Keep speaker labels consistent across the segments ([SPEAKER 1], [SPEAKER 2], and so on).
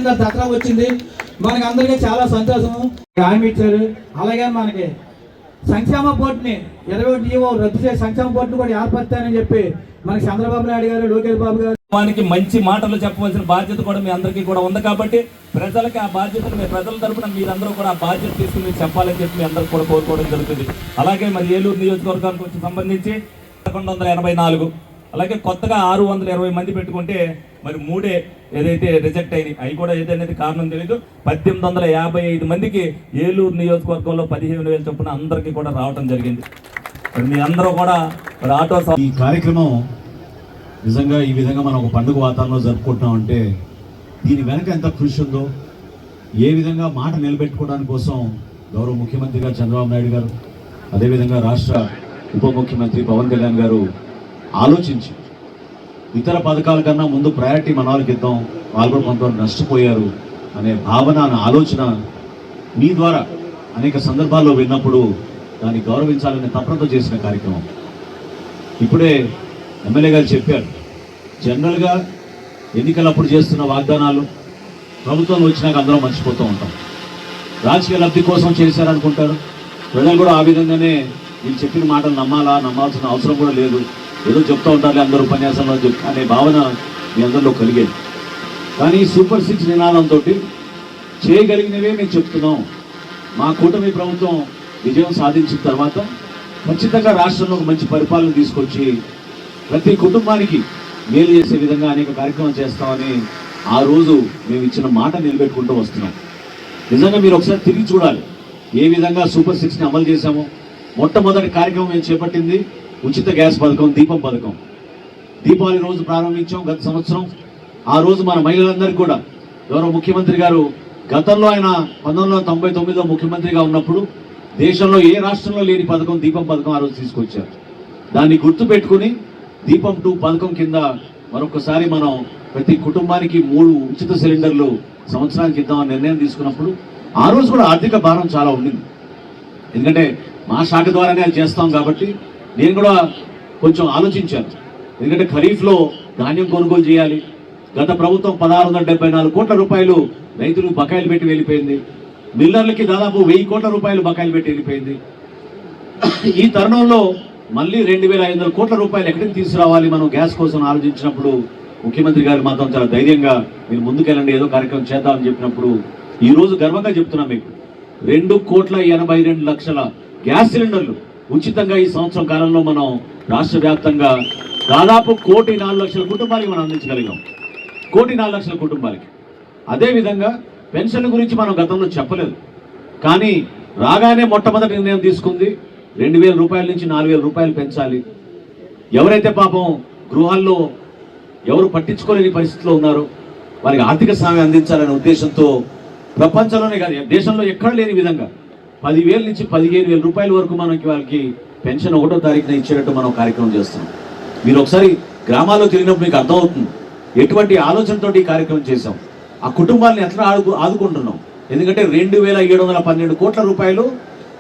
[SPEAKER 1] దసరా వచ్చింది, మనకి అందరికీ చాలా సంతోషము. హామీ ఇచ్చారు. అలాగే మనకి సంక్షేమ బోర్డుని 21 రద్దు చేసి సంక్షేమ బోర్డుని కూడా ఏర్పడతానని చెప్పి మనకి చంద్రబాబు నాయుడు గారు, లోకేష్ బాబు గారు
[SPEAKER 2] వానికి మంచి మాటలు చెప్పవలసిన బాధ్యత కూడా మీ అందరికీ కూడా ఉంది. కాబట్టి ప్రజలకి ఆ బాధ్యతను మీ ప్రజల తరపున మీరందరూ కూడా ఆ బాధ్యత తీసుకుని చెప్పాలని చెప్పి మీ అందరూ కూడా కోరుకోవడం జరుగుతుంది. అలాగే మరి ఏలూరు నియోజకవర్గానికి సంబంధించి 1184, అలాగే కొత్తగా 620 మంది పెట్టుకుంటే మరి 3 ఏదైతే రిజెక్ట్ అయినాయి అవి కూడా ఏదైతే కారణం తెలియదు. 1855 మందికి ఏలూరు నియోజకవర్గంలో 15,000 చొప్పున అందరికీ కూడా రావడం జరిగింది. మరి మీ అందరూ కూడా మరి ఆటో
[SPEAKER 3] ఈ కార్యక్రమం నిజంగా ఈ విధంగా మనం ఒక పండుగ వాతావరణంలో జరుపుకుంటున్నామంటే దీని వెనక ఎంత కృషి ఉందో, ఏ విధంగా మాట నిలబెట్టుకోవడానికి కోసం గౌరవ ముఖ్యమంత్రి గారు చంద్రబాబు నాయుడు గారు, అదేవిధంగా రాష్ట్ర ఉప ముఖ్యమంత్రి పవన్ కళ్యాణ్ గారు ఆలోచించి ఇతర పథకాల కన్నా ముందు ప్రయారిటీ మన వాళ్ళకి ఇద్దాం, వాళ్ళు కూడా కొంతవరకు నష్టపోయారు అనే భావన, ఆలోచన మీ ద్వారా అనేక సందర్భాల్లో విన్నప్పుడు దాన్ని గౌరవించాలనే తపనతో చేసిన కార్యక్రమం. ఇప్పుడే ఎమ్మెల్యే గారు చెప్పారు, జనరల్గా ఎన్నికలప్పుడు చేస్తున్న వాగ్దానాలు ప్రభుత్వం వచ్చినాక అందరం మర్చిపోతూ ఉంటాం. రాజకీయ లబ్ధి కోసం చేశారనుకుంటారు. ప్రజలు కూడా ఆ విధంగానే వీళ్ళు చెప్పిన మాటలు నమ్మాల్సిన అవసరం కూడా లేదు, ఏదో చెప్తూ ఉంటారు అందరూ ఉపన్యాసంలో అనే భావన మీ అందరిలో కలిగేది. కానీ సూపర్ 6 నినాదంతో చేయగలిగినవే మేము చెప్తున్నాం. మా కూటమి ప్రభుత్వం విజయం సాధించిన తర్వాత ఖచ్చితంగా రాష్ట్రంలో ఒక మంచి పరిపాలన తీసుకొచ్చి ప్రతి కుటుంబానికి మేలు చేసే విధంగా అనేక కార్యక్రమాలు చేస్తామని ఆ రోజు మేము ఇచ్చిన మాట నిలబెట్టుకుంటూ వస్తున్నాం. నిజంగా మీరు ఒకసారి తిరిగి చూడాలి ఏ విధంగా సూపర్ 6ని అమలు చేశామో. మొట్టమొదటి కార్యక్రమం మేము చేపట్టింది ఉచిత గ్యాస్ పథకం, దీపం పథకం. దీపావళి రోజు ప్రారంభించాం గత సంవత్సరం. ఆ రోజు మన మహిళలందరికీ కూడా గౌరవ ముఖ్యమంత్రి గారు గతంలో ఆయన 1999లో ముఖ్యమంత్రిగా ఉన్నప్పుడు దేశంలో ఏ రాష్ట్రంలో లేని పథకం దీపం పథకం ఆ రోజు తీసుకొచ్చారు. దాన్ని గుర్తు పెట్టుకుని దీపం 2 పథకం కింద మరొకసారి మనం ప్రతి కుటుంబానికి 3 ఉచిత సిలిండర్లు సంవత్సరానికి ఇద్దామని నిర్ణయం తీసుకున్నప్పుడు ఆ రోజు కూడా ఆర్థిక భారం చాలా ఉండింది. ఎందుకంటే మా శాఖ ద్వారానే అది చేస్తాం కాబట్టి నేను కూడా కొంచెం ఆలోచించాను. ఎందుకంటే ఖరీఫ్లో ధాన్యం కొనుగోలు చేయాలి. గత ప్రభుత్వం 1674 కోట్ల రూపాయలు రైతులు బకాయిలు పెట్టి వెళ్ళిపోయింది. మిల్లర్లకి దాదాపు 1000 కోట్ల రూపాయలు బకాయిలు పెట్టి వెళ్ళిపోయింది. ఈ తరుణంలో మళ్ళీ 2500 కోట్ల రూపాయలు ఎక్కడికి తీసుకురావాలి మనం గ్యాస్ కోసం ఆలోచించినప్పుడు ముఖ్యమంత్రి గారు మాత్రం చాలా ధైర్యంగా మీరు ముందుకెళ్ళండి, ఏదో కార్యక్రమం చేద్దామని చెప్పినప్పుడు ఈ రోజు గర్వంగా చెప్తున్నాం మీకు 2,82,00,000 గ్యాస్ సిలిండర్లు ఉచితంగా ఈ సంవత్సరం కాలంలో మనం రాష్ట్ర వ్యాప్తంగా దాదాపు 1,04,00,000 కుటుంబాలకి మనం అందించగలిగాం. 1,04,00,000 కుటుంబాలకి. అదేవిధంగా పెన్షన్ గురించి మనం గతంలో చెప్పలేదు, కానీ రాగానే మొట్టమొదటి నిర్ణయం తీసుకుంది 2,000 రూపాయల నుంచి 4,000 రూపాయలు పెంచాలి. ఎవరైతే పాపం గృహాల్లో ఎవరు పట్టించుకోలేని పరిస్థితిలో ఉన్నారో వారికి ఆర్థిక సహాయం అందించాలనే ఉద్దేశంతో ప్రపంచంలోనే కాదు దేశంలో ఎక్కడ లేని విధంగా 10,000 నుంచి 15,000 రూపాయల వరకు మనకి వాళ్ళకి పెన్షన్ 1వ తారీఖున ఇచ్చేటట్టు మనం కార్యక్రమం చేస్తున్నాం. మీరు ఒకసారి గ్రామాల్లో తిరిగినప్పుడు మీకు అర్థమవుతుంది ఎటువంటి ఆలోచనతో ఈ కార్యక్రమం చేశాం, ఆ కుటుంబాలను ఎట్లా ఆదుకుంటున్నాం. ఎందుకంటే 2,712 కోట్ల రూపాయలు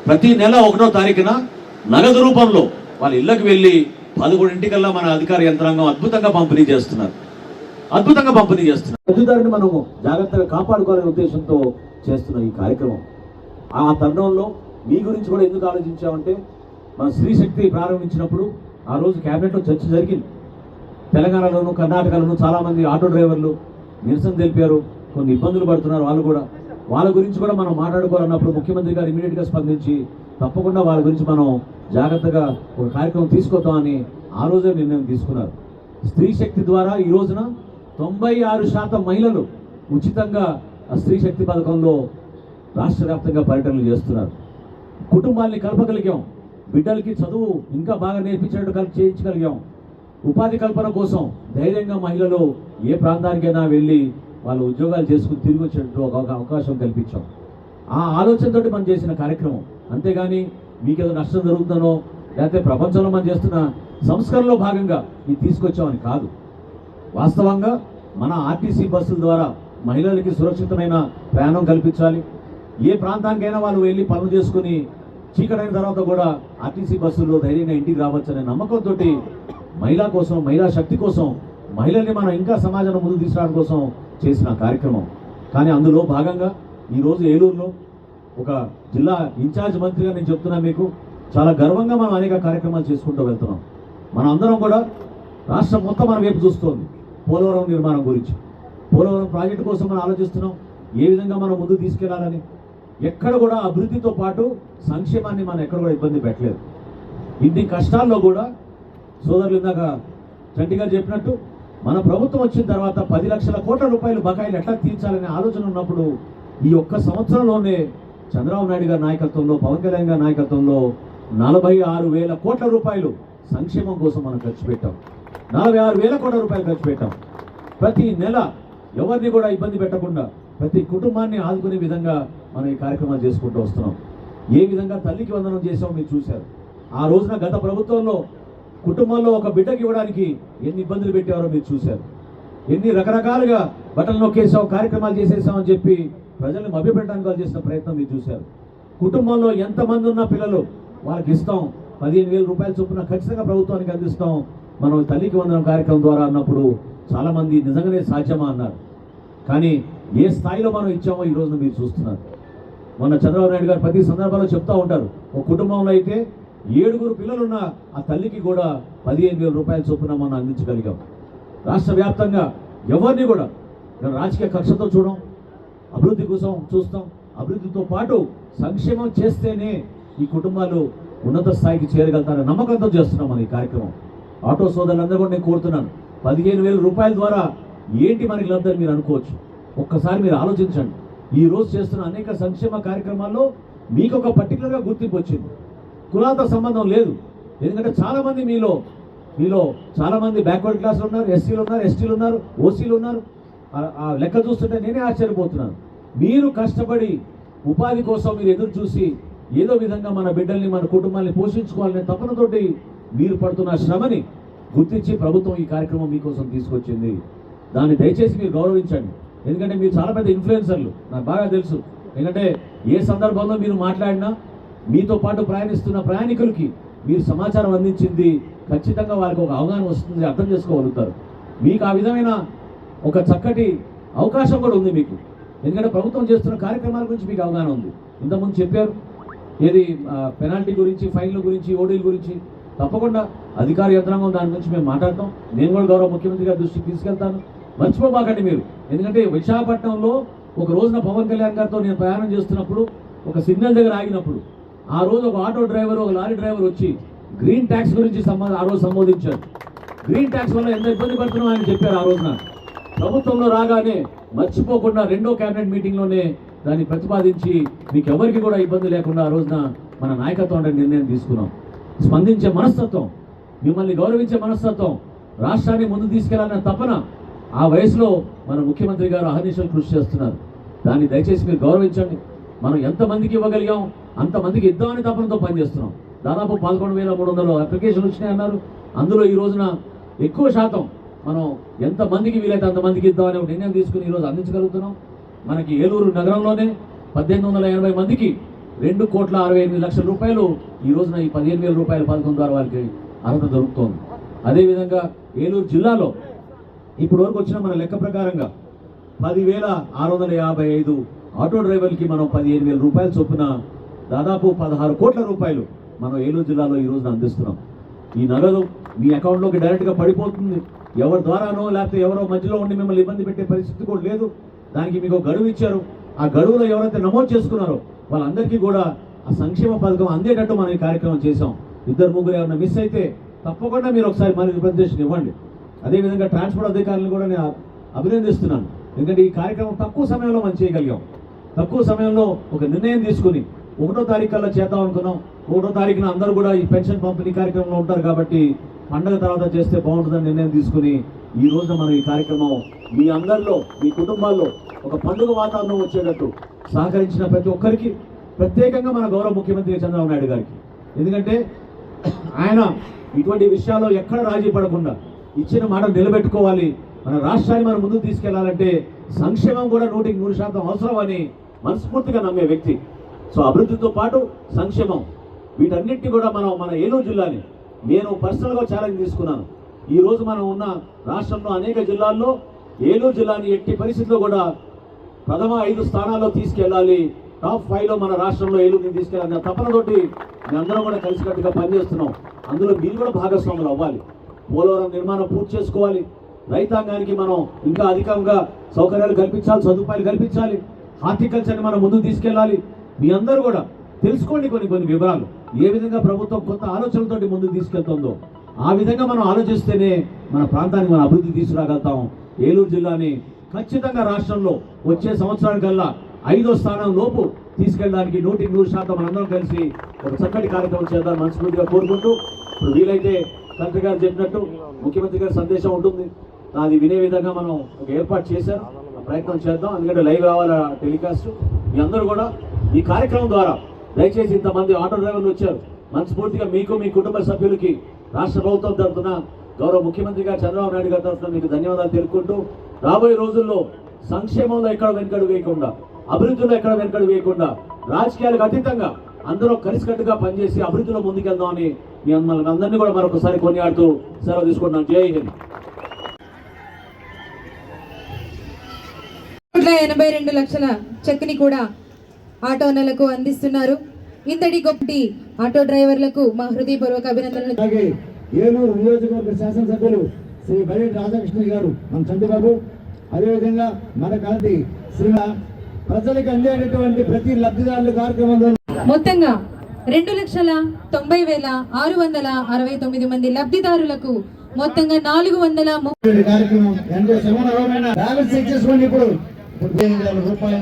[SPEAKER 3] ప్రతి నెల 1వ తారీఖున నగదు రూపంలో వాళ్ళ ఇళ్లకు వెళ్ళి 11 మన అధికార యంత్రాంగం అద్భుతంగా పంపిణీ చేస్తున్నారు. లబ్ధిదారుని మనము జాగ్రత్తగా కాపాడుకోవాలనే ఉద్దేశంతో చేస్తున్న ఈ కార్యక్రమం. ఆ తరుణంలో మీ గురించి కూడా ఎందుకు ఆలోచించామంటే మన స్త్రీ శక్తి ప్రారంభించినప్పుడు ఆ రోజు క్యాబినెట్లో చర్చ జరిగింది. తెలంగాణలోను కర్ణాటకలోను చాలామంది ఆటో డ్రైవర్లు నిరసన తెలిపారు, కొన్ని ఇబ్బందులు పడుతున్నారు వాళ్ళు కూడా. వాళ్ళ గురించి కూడా మనం మాట్లాడుకోవాలన్నప్పుడు ముఖ్యమంత్రి గారు ఇమీడియట్గా స్పందించి తప్పకుండా వాళ్ళ గురించి మనం జాగ్రత్తగా ఒక కార్యక్రమం తీసుకొద్దామని ఆ రోజే నిర్ణయం తీసుకున్నారు. స్త్రీ శక్తి ద్వారా ఈ రోజున 96% మహిళలు ఉచితంగా ఆ స్త్రీ శక్తి పథకంలో రాష్ట్ర వ్యాప్తంగా పర్యటనలు చేస్తున్నారు. కుటుంబాన్ని కలపగలిగాం, బిడ్డలకి చదువు ఇంకా బాగా నేర్పించేటట్టు చేయించగలిగాం. ఉపాధి కల్పన కోసం ధైర్యంగా మహిళలు ఏ ప్రాంతానికైనా వెళ్ళి వాళ్ళు ఉద్యోగాలు చేసుకుని తిరిగి వచ్చేటట్టు ఒక అవకాశం కల్పించాం. ఆ ఆలోచనతోటి మనం చేసిన కార్యక్రమం. అంతేగాని మీకేదో నష్టం జరుగుతుందనో లేకపోతే ప్రపంచంలో మనం చేస్తున్న సంస్కరణలో భాగంగా ఇది తీసుకొచ్చామని కాదు. వాస్తవంగా మన ఆర్టీసీ బస్సుల ద్వారా మహిళలకి సురక్షితమైన ప్రయాణం కల్పించాలి. ఏ ప్రాంతానికైనా వాళ్ళు వెళ్ళి పనులు చేసుకుని చీకటైన తర్వాత కూడా ఆర్టీసీ బస్సుల్లో ధైర్యంగా ఇంటికి రావచ్చనే నమ్మకంతో మహిళా కోసం, మహిళా శక్తి కోసం, మహిళల్ని మనం ఇంకా సమాజంలో ముందుకు తీసుకురావడం కోసం చేసిన కార్యక్రమం. కానీ అందులో భాగంగా ఈరోజు ఏలూరులో ఒక జిల్లా ఇన్ఛార్జ్ మంత్రిగా నేను చెప్తున్నా మీకు, చాలా గర్వంగా మనం అనేక కార్యక్రమాలు చేసుకుంటూ వెళ్తున్నాం. మనం అందరం కూడా రాష్ట్రం మొత్తం మన వైపు చూస్తోంది పోలవరం నిర్మాణం గురించి. పోలవరం ప్రాజెక్టు కోసం మనం ఆలోచిస్తున్నాం, ఏ విధంగా మనం ముందుకు తీసుకెళ్లాలని. ఎక్కడ కూడా అభివృద్ధితో పాటు సంక్షేమాన్ని మనం ఎక్కడ కూడా ఇబ్బంది పెట్టలేదు. ఇన్ని కష్టాల్లో కూడా సోదరులు ఇందాక చంటి గారు చెప్పినట్టు మన ప్రభుత్వం వచ్చిన తర్వాత 10 లక్షల కోట్ల రూపాయలు బకాయిలు ఎట్లా తీర్చాలనే ఆలోచన ఉన్నప్పుడు ఈ ఒక్క సంవత్సరంలోనే చంద్రబాబు నాయుడు గారి నాయకత్వంలో, పవన్ కళ్యాణ్ గారి నాయకత్వంలో 46,000 కోట్ల రూపాయలు సంక్షేమం కోసం మనం ఖర్చు పెట్టాం. 46,000 కోట్ల రూపాయలు ఖర్చు పెట్టాం. ప్రతి నెల ఎవరిని కూడా ఇబ్బంది పెట్టకుండా ప్రతి కుటుంబాన్ని ఆదుకునే విధంగా మనం ఈ కార్యక్రమాలు చేసుకుంటూ వస్తున్నాం. ఏ విధంగా తల్లికి వందనం చేసామో మీరు చూశారు. ఆ రోజున గత ప్రభుత్వంలో కుటుంబంలో ఒక బిడ్డకి ఇవ్వడానికి ఎన్ని ఇబ్బందులు పెట్టారో మీరు చూశారు. ఎన్ని రకరకాలుగా బట్టలు నొక్కేసాం, కార్యక్రమాలు చేసేసామని చెప్పి ప్రజల్ని మభ్యపెట్టడానికి వాళ్ళు చేసిన ప్రయత్నం మీరు చూశారు. కుటుంబంలో ఎంతమంది ఉన్న పిల్లలు వాళ్ళకి ఇస్తాం, 15,000 రూపాయల చొప్పున ఖచ్చితంగా ప్రభుత్వానికి అందిస్తాం మనం తల్లికి వందనం కార్యక్రమం ద్వారా అన్నప్పుడు చాలామంది నిజంగానే సాధ్యమా అన్నారు. కానీ ఏ స్థాయిలో మనం ఇచ్చామో ఈ రోజున మీరు చూస్తున్నారు. మొన్న చంద్రబాబు నాయుడు గారు ప్రతి సందర్భంలో చెప్తూ ఉంటారు, ఒక కుటుంబంలో అయితే 7 పిల్లలున్న ఆ తల్లికి కూడా 15,000 రూపాయల చొప్పున మనం అందించగలిగాం. రాష్ట్ర వ్యాప్తంగా ఎవరిని కూడా రాజకీయ కక్షతో చూడం, అభివృద్ధి కోసం చూస్తాం. అభివృద్ధితో పాటు సంక్షేమం చేస్తేనే ఈ కుటుంబాలు ఉన్నత స్థాయికి చేరగలుగుతారనే నమ్మకంతో చేస్తున్నాం మన ఈ కార్యక్రమం. ఆటో సోదరులందరూ కూడా నేను కోరుతున్నాను, 15,000 రూపాయల ద్వారా ఏంటి మనకి లబ్ధని మీరు అనుకోవచ్చు. ఒక్కసారి మీరు ఆలోచించండి. ఈ రోజు చేస్తున్న అనేక సంక్షేమ కార్యక్రమాల్లో మీకు ఒక పర్టికులర్గా గుర్తింపు వచ్చింది. కులాలతో సంబంధం లేదు. ఎందుకంటే చాలామంది మీలో చాలామంది బ్యాక్వర్డ్ క్లాసులు ఉన్నారు, ఎస్సీలు ఉన్నారు, ఎస్టీలు ఉన్నారు, ఓసీలు ఉన్నారు. ఆ లెక్క చూస్తుంటే నేనే ఆశ్చర్యపోతున్నాను. మీరు కష్టపడి ఉపాధి కోసం మీరు ఎదురు చూసి ఏదో విధంగా మన బిడ్డల్ని, మన కుటుంబాన్ని పోషించుకోవాలనే తపనతోటి మీరు పడుతున్న శ్రమని గుర్తించి ప్రభుత్వం ఈ కార్యక్రమం మీకోసం తీసుకొచ్చింది. దాన్ని దయచేసి మీరు గౌరవించండి. ఎందుకంటే మీరు చాలా పెద్ద ఇన్ఫ్లుయెన్సర్లు, నాకు బాగా తెలుసు. ఎందుకంటే ఏ సందర్భంలో మీరు మాట్లాడినా మీతో పాటు ప్రయాణిస్తున్న ప్రయాణికులకి మీరు సమాచారం అందించింది ఖచ్చితంగా వాళ్ళకి ఒక అవగాహన వస్తుంది, అర్థం చేసుకోగలుగుతారు. మీకు ఆ విధమైన ఒక చక్కటి అవకాశం కూడా ఉంది మీకు. ఎందుకంటే ప్రభుత్వం చేస్తున్న కార్యక్రమాల గురించి మీకు అవగాహన ఉంది. ఇంతకుముందు చెప్పారు ఏది పెనాల్టీ గురించి, ఫైన్ల గురించి, ఓడీల గురించి. తప్పకుండా అధికార యంత్రాంగం దాని గురించి మేము మాట్లాడతాం. నేను కూడా గౌరవ ముఖ్యమంత్రి గారి దృష్టికి తీసుకెళ్తాను. మర్చిపోబాకండి మీరు. ఎందుకంటే విశాఖపట్నంలో ఒక రోజున పవన్ కళ్యాణ్ గారితో నేను ప్రయాణం చేస్తున్నప్పుడు ఒక సిగ్నల్ దగ్గర ఆగినప్పుడు ఆ రోజు ఒక ఆటో డ్రైవర్, ఒక లారీ డ్రైవర్ వచ్చి గ్రీన్ ట్యాక్స్ గురించి ఆ రోజు సంబోధించారు. గ్రీన్ ట్యాక్స్ వల్ల ఎంత ఇబ్బంది పడుతున్నాం ఆయన చెప్పారు. ఆ రోజున ప్రభుత్వంలో రాగానే మర్చిపోకుండా 2వ క్యాబినెట్ మీటింగ్లోనే దాన్ని ప్రతిపాదించి మీకు ఎవరికి కూడా ఇబ్బంది లేకుండా ఆ రోజున మన నాయకత్వం అంటే నిర్ణయం తీసుకున్నాం. స్పందించే మనస్తత్వం, మిమ్మల్ని గౌరవించే మనస్తత్వం, రాష్ట్రాన్ని ముందు తీసుకెళ్లాలనే తపన ఆ వయసులో మన ముఖ్యమంత్రి గారు అహర్నిశలు కృషి చేస్తున్నారు. దాన్ని దయచేసి మీరు గౌరవించండి. మనం ఎంతమందికి ఇవ్వగలిగాం అంతమందికి ఇద్దామని తపనతో పనిచేస్తున్నాం. దాదాపు 11,300 అప్లికేషన్లు వచ్చినాయి అన్నారు. అందులో ఈ రోజున ఎక్కువ శాతం మనం ఎంతమందికి వీలైతే అంతమందికి ఇద్దామని ఒక నిర్ణయం తీసుకుని ఈరోజు అందించగలుగుతున్నాం. మనకి ఏలూరు నగరంలోనే 1880 మందికి 2,68,00,000 రూపాయలు ఈ రోజున ఈ 15,000 రూపాయల పథకం ద్వారా వారికి అర్హత దొరుకుతోంది. అదేవిధంగా ఏలూరు జిల్లాలో ఇప్పుడు వరకు వచ్చిన మన లెక్క ప్రకారంగా 10,655 ఆటో డ్రైవర్లకి మనం 15,000 రూపాయల చొప్పున దాదాపు 16 కోట్ల రూపాయలు మనం ఏలూరు జిల్లాలో ఈ రోజున అందిస్తున్నాం. ఈ నగదు మీ అకౌంట్లోకి డైరెక్ట్గా పడిపోతుంది. ఎవరి ద్వారానో లేకపోతే ఎవరో మధ్యలో ఉండి మిమ్మల్ని ఇబ్బంది పెట్టే పరిస్థితి కూడా లేదు. దానికి మీకు గడువు ఇచ్చారు. ఆ గడువులో ఎవరైతే నమోదు చేసుకున్నారో వాళ్ళందరికీ కూడా ఆ సంక్షేమ పథకం అందేటట్టు మనం ఈ కార్యక్రమం చేశాం. 2-3 ఎవరైనా మిస్ అయితే తప్పకుండా మీరు ఒకసారి మన రిప్రజెంటేషన్ ఇవ్వండి. అదేవిధంగా ట్రాన్స్పోర్ట్ అధికారులను కూడా నేను అభినందిస్తున్నాను. ఎందుకంటే ఈ కార్యక్రమం తక్కువ సమయంలో మనం చేయగలిగాం. తక్కువ సమయంలో ఒక నిర్ణయం తీసుకుని 1వ తారీఖు కల్లా చేద్దాం అనుకున్నాం. 1వ తారీఖున అందరూ కూడా ఈ పెన్షన్ పంపిణీ కార్యక్రమంలో ఉంటారు కాబట్టి పండగ తర్వాత చేస్తే బాగుంటుందని నిర్ణయం తీసుకుని ఈ రోజున మనం ఈ కార్యక్రమం మీ అందరిలో మీ కుటుంబాల్లో ఒక పండుగ వాతావరణం వచ్చేటట్టు సహకరించిన ప్రతి ఒక్కరికి, ప్రత్యేకంగా మన గౌరవ ముఖ్యమంత్రి చంద్రబాబు నాయుడు గారికి. ఎందుకంటే ఆయన ఇటువంటి విషయాల్లో ఎక్కడ రాజీ పడకుండా ఇచ్చిన మాట నిలబెట్టుకోవాలి. మన రాష్ట్రాన్ని మనం ముందుకు తీసుకెళ్లాలంటే సంక్షేమం కూడా 100% అవసరం అని మనస్ఫూర్తిగా నమ్మే వ్యక్తి. సో అభివృద్ధితో పాటు సంక్షేమం వీటన్నిటిని కూడా మనం మన ఏలూరు జిల్లాని నేను పర్సనల్గా ఛాలెంజ్ తీసుకున్నాను. ఈ రోజు మనం ఉన్న రాష్ట్రంలో అనేక జిల్లాల్లో ఏలూరు జిల్లాని ఎట్టి పరిస్థితుల్లో కూడా ప్రథమ 5 స్థానాల్లో తీసుకెళ్ళాలి, టాప్ 5లో మన రాష్ట్రంలో ఏలూరుని తీసుకెళ్ళాలి తపనతోటి మేమందరం కూడా కలిసికట్టుగా పనిచేస్తున్నాం. అందులో మీరు కూడా భాగస్వాములు అవ్వాలి. పోలవరం నిర్మాణం పూర్తి చేసుకోవాలి. రైతాంగానికి మనం ఇంకా అధికంగా సౌకర్యాలు కల్పించాలి, సదుపాయాలు కల్పించాలి. హార్టికల్చర్ని మనం ముందుకు తీసుకెళ్ళాలి. మీ అందరూ కూడా తెలుసుకోండి కొన్ని వివరాలు, ఏ విధంగా ప్రభుత్వం కొత్త ఆలోచనలతోటి ముందుకు తీసుకెళ్తుందో ఆ విధంగా మనం ఆలోచిస్తేనే మన ప్రాంతానికి మనం అభివృద్ధి తీసుకురాగలుగుతాం. ఏలూరు జిల్లాని ఖచ్చితంగా రాష్ట్రంలో వచ్చే సంవత్సరానికల్లా 5వ స్థానం లోపు తీసుకెళ్ళడానికి 100% మనందరం కలిసి ఒక చక్కటి కార్యక్రమం చేద్దాం మనస్ఫూర్తిగా కోరుకుంటూ, ఇప్పుడు వీలైతే కలెక్టర్ గారు చెప్పినట్టు ముఖ్యమంత్రి గారి సందేశం ఉంటుంది, అది వినే విధంగా మనం ఒక ఏర్పాటు చేశారు. ఆ ప్రయత్నం చేద్దాం. ఎందుకంటే లైవ్ రావాల టెలికాస్ట్. మీ అందరూ కూడా ఈ కార్యక్రమం ద్వారా దయచేసి ఇంతమంది ఆటో డ్రైవర్లు వచ్చారు. మనస్ఫూర్తిగా మీకు మీ కుటుంబ సభ్యులకి రాష్ట్ర ప్రభుత్వం తరఫున గౌరవ ముఖ్యమంత్రి గారు చంద్రబాబు నాయుడు గారి తరఫున మీకు ధన్యవాదాలు తెలుపుకుంటూ, రాబోయే రోజుల్లో సంక్షేమంలో ఎక్కడ వెనుకడుగు వేయకుండా, అభివృద్ధిలో ఎక్కడ వెనుకడుగు వేయకుండా, రాజకీయాలకు అతీతంగా అందరూ కలిసికట్టుగా పనిచేసి అభివృద్ధిలో ముందుకెళ్దామని మీ అందరినీ కూడా మరొకసారి కొనియాడుతూ సెలవు తీసుకుంటున్నాం. జై హింద్.
[SPEAKER 4] 82 లక్షల చెక్ని కూడా ఆటోనలకు అందిస్తున్నారు. ఇంతటి గొప్ప ఆటో డ్రైవర్లకు మా హృదయపూర్వక అభినందనలు.
[SPEAKER 1] అలాగే ఏలూరు నియోజకవర్గ శాసనసభ్యులు శ్రీ బడేటి రాధాకృష్ణ గారు, మన చంద్రబాబు, అదేవిధంగా మన కలటి శ్రీ ప్రజలకు అందేటటువంటి ప్రతి లబ్ధిదారుల కార్యక్రమంలో
[SPEAKER 4] మొత్తంగా 2,90,669 మంది లబ్ధిదారులకు మొత్తంగా 430
[SPEAKER 1] కార్యక్రమం ఎంతో శ్రమణమైన బ్యాలెన్స్ చెక్ చేసుకోండి. ఇప్పుడు రూపాయలు